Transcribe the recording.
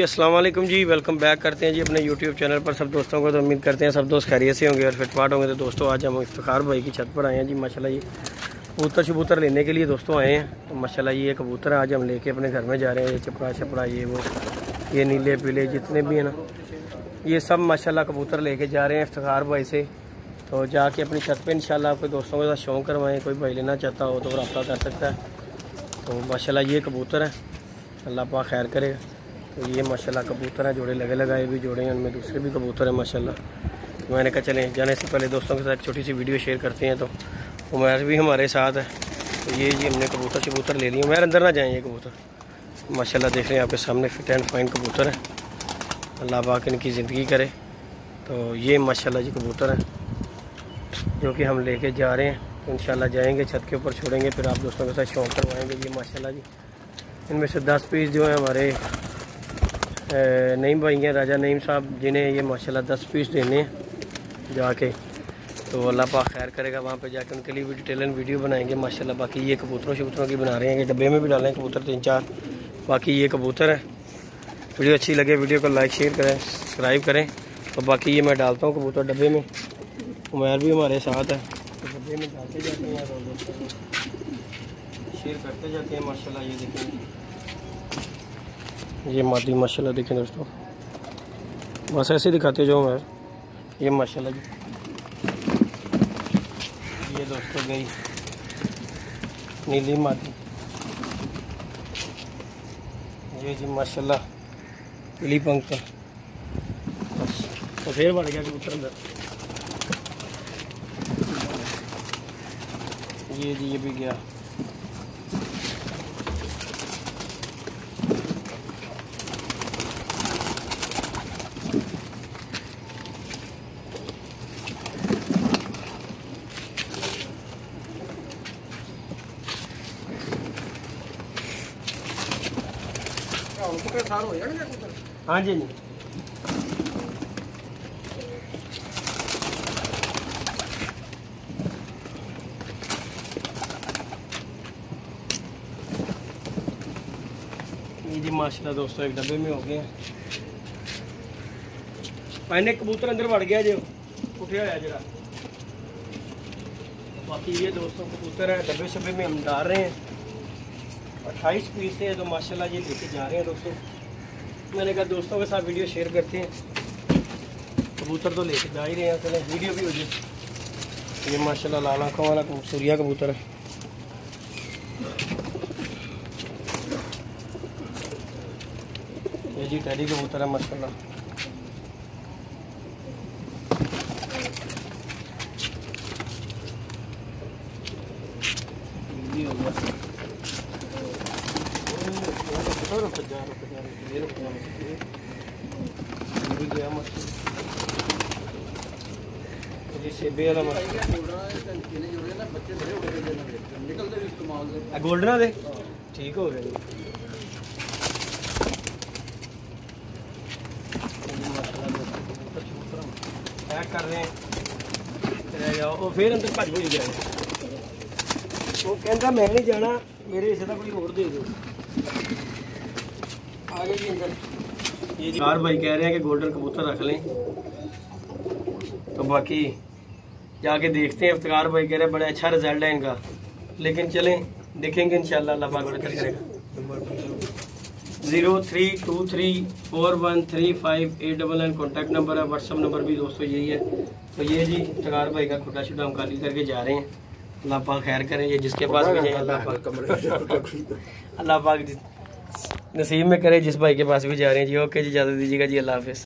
अस्सलाम वालेकुम जी, welcome back करते हैं जी अपने यूट्यूब चैनल पर सब दोस्तों को। तो उम्मीद करते हैं सब दोस्त खैरियत से होंगे और फिटफाट होंगे। तो दोस्तों आज हम इफ्तिखार भाई की छत पर आए हैं जी। माशाल्लाह ये कबूतर लेने के लिए दोस्तों आए हैं। तो माशाल्लाह ये कबूतर आज हम लेके अपने घर में जा रहे हैं। ये चपड़ा छपड़ा ये वो ये नीले पीले जितने भी हैं ना, ये सब माशाल्लाह कबूतर लेके जा रहे हैं इफ्तिखार भाई से। तो जाके अपनी छत पर इंशाल्लाह आपके दोस्तों के साथ शौक़ करवाएँ। कोई भाई लेना चाहता हो तो रब्ता कर सकता है। तो माशाल्लाह ये कबूतर है, अल्लाह पाक खैर करेगा। तो ये माशाल्लाह कबूतर हैं, जोड़े लगे लगाए भी जोड़े हैं, उनमें दूसरे भी कबूतर हैं माशाल्लाह। तो मैंने कहा चलें जाने से पहले दोस्तों के साथ एक छोटी सी वीडियो शेयर करते हैं। तो उमैर भी हमारे साथ है। तो ये जी हमने कबूतर ले लिए। उमैर अंदर ना जाएँ, ये कबूतर माशाल्लाह देख रहे हैं आपके सामने फिट एंड फाइन कबूतर है। अल्लाह पाक इनकी ज़िंदगी करे। तो ये माशाल्लाह जी कबूतर हैं जो कि हम लेके जा रहे हैं। तो इंशाल्लाह जाएंगे छत के ऊपर छोड़ेंगे, फिर आप दोस्तों के साथ शौक़ करवाएंगे। ये माशाल्लाह जी इनमें से 10 पीस जो है हमारे नईम भाई हैं, राजा नईम साहब, जिन्हें ये माशाल्लाह 10 पीस देने हैं जाके। तो अल्लाह पाक खैर करेगा, वहाँ पे जाके उनके लिए भी डिटेलन वीडियो बनाएंगे माशाल्लाह। बाकी ये कबूतरों की बना रहे हैं, ये डब्बे में भी डालें कबूतर 3-4। बाकी ये कबूतर है। वीडियो अच्छी लगे वीडियो को लाइक शेयर करें, सब्सक्राइब करें। तो बाकी ये मैं डालता हूँ कबूतर डब्बे में। उमैर भी हमारे साथ है, तो डब्बे में डालते जाते हैं, शेयर करते जाते हैं माशाल्लाह। ये देखें ये मादी माशाल्लाह देखें दोस्तों, बस ऐसे दिखाते जाओ यार। ये माशाल्लाह जी ये दोस्तों गई नीली मादी। ये जी माशाल्लाह पीली पंख का। बस तो फिर बढ़ गया कबूतर अंदर। ये जी ये भी गया। हाँ जी नहीं ये जी माशाल्लाह दोस्तों एक डब्बे में हो गए। पहले कबूतर अंदर बढ़ गया जो उठे होया जरा। बाकी ये दोस्तों कबूतर है डब्बे शब्बे में हम डाल रहे हैं। 28 पीस है तो माशाल्लाह ये लेके जा रहे हैं दोस्तों। मैंने कहा दोस्तों के साथ वीडियो शेयर करते हैं। कबूतर तो लेके जा ही रहे हैं, चले वीडियो भी हो जाए। ये माशाल्लाह लाल आँखों वाला सूर्या कबूतर है। ये जी टैडी कबूतर है माशाल्लाह। ये हो गया गोल्डन दे ठीक हो गए। पैक कर रहे हैं जाओ फिर अंदर भज भुज गया। वो कहता मैं नहीं जाना, मेरे हिस्से का कोई और दे दो। आ जाइए अंदर। ये चार भाई कह रहे हैं कि गोल्डन कबूतर रख लें। तो बाकी जाके देखते हैं। इफ्तिखार भाई कह रहे हैं बड़ा अच्छा रिजल्ट है इनका, लेकिन चलें देखेंगे इंशाल्लाह अल्लाह पाक बेहतर करेगा। 0323413589 कॉन्टैक्ट नंबर है, व्हाट्सअप नंबर भी दोस्तों यही है। तो ये जी इफ्तिखार भाई का खुटा शुटा हम खाली करके जा रहे हैं। अल्लाह पाक खैर करें। ये जिसके पास भी जाए अल्लाह पाक नसीब में करे, जिस भाई के पास भी जा रहे हैं जी। ओके जी, इजाज़त दीजिएगा जी, अल्लाह हाफिज़।